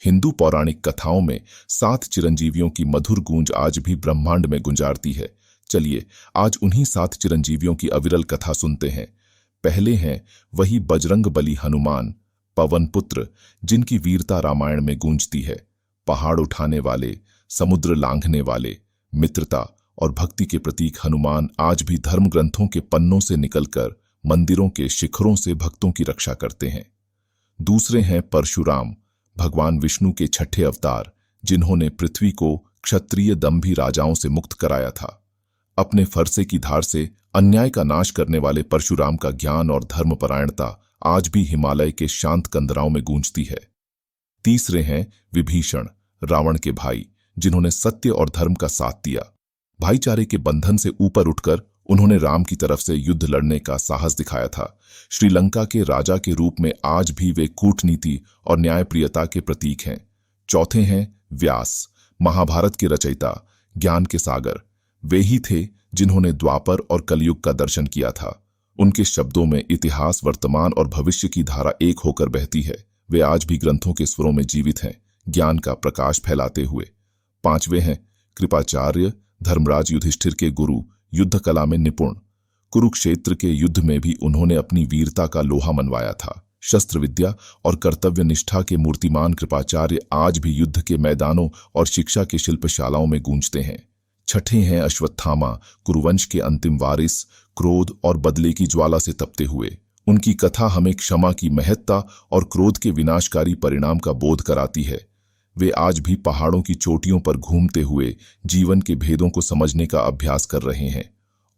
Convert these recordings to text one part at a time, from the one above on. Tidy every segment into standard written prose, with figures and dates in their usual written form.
हिंदू पौराणिक कथाओं में 7 चिरंजीवियों की मधुर गूंज आज भी ब्रह्मांड में गुंजारती है। चलिए आज उन्हीं 7 चिरंजीवियों की अविरल कथा सुनते हैं। पहले हैं वही बजरंग बली हनुमान, पवन पुत्र, जिनकी वीरता रामायण में गूंजती है। पहाड़ उठाने वाले, समुद्र लांघने वाले, मित्रता और भक्ति के प्रतीक हनुमान आज भी धर्म ग्रंथों के पन्नों से निकलकर मंदिरों के शिखरों से भक्तों की रक्षा करते हैं। दूसरे हैं परशुराम, भगवान विष्णु के छठे अवतार, जिन्होंने पृथ्वी को क्षत्रिय दंभी राजाओं से मुक्त कराया था। अपने फरसे की धार से अन्याय का नाश करने वाले परशुराम का ज्ञान और धर्मपरायणता आज भी हिमालय के शांत कंदराओं में गूंजती है। तीसरे हैं विभीषण, रावण के भाई, जिन्होंने सत्य और धर्म का साथ दिया। भाईचारे के बंधन से ऊपर उठकर उन्होंने राम की तरफ से युद्ध लड़ने का साहस दिखाया था। श्रीलंका के राजा के रूप में आज भी वे कूटनीति और न्यायप्रियता के प्रतीक हैं। चौथे हैं व्यास, महाभारत के रचयिता, ज्ञान के सागर। वे ही थे जिन्होंने द्वापर और कलयुग का दर्शन किया था। उनके शब्दों में इतिहास, वर्तमान और भविष्य की धारा एक होकर बहती है। वे आज भी ग्रंथों के स्वरों में जीवित हैं, ज्ञान का प्रकाश फैलाते हुए। पांचवे हैं कृपाचार्य, धर्मराज युधिष्ठिर के गुरु, युद्ध कला में निपुण। कुरुक्षेत्र के युद्ध में भी उन्होंने अपनी वीरता का लोहा मनवाया था। शस्त्र विद्या और कर्तव्य निष्ठा के मूर्तिमान कृपाचार्य आज भी युद्ध के मैदानों और शिक्षा के शिल्पशालाओं में गूंजते हैं। छठे हैं अश्वत्थामा, कुरुवंश के अंतिम वारिस, क्रोध और बदले की ज्वाला से तपते हुए। उनकी कथा हमें क्षमा की महत्ता और क्रोध के विनाशकारी परिणाम का बोध कराती है। वे आज भी पहाड़ों की चोटियों पर घूमते हुए जीवन के भेदों को समझने का अभ्यास कर रहे हैं।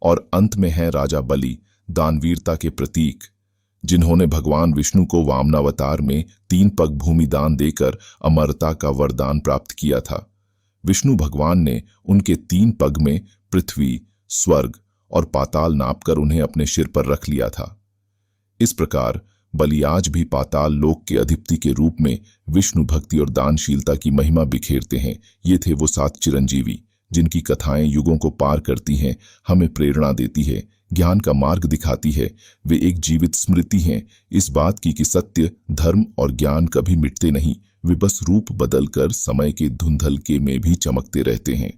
और अंत में है राजा बलि, दानवीरता के प्रतीक, जिन्होंने भगवान विष्णु को वामनावतार में 3 पग भूमि दान देकर अमरता का वरदान प्राप्त किया था। विष्णु भगवान ने उनके 3 पग में पृथ्वी, स्वर्ग और पाताल नापकर उन्हें अपने सिर पर रख लिया था। इस प्रकार बलि आज भी पाताल लोक के अधिपति के रूप में विष्णु भक्ति और दानशीलता की महिमा बिखेरते हैं। ये थे वो 7 चिरंजीवी जिनकी कथाएं युगों को पार करती हैं, हमें प्रेरणा देती है, ज्ञान का मार्ग दिखाती है। वे एक जीवित स्मृति हैं इस बात की कि सत्य, धर्म और ज्ञान कभी मिटते नहीं। वे बस रूप बदलकर समय के धुंधलके में भी चमकते रहते हैं।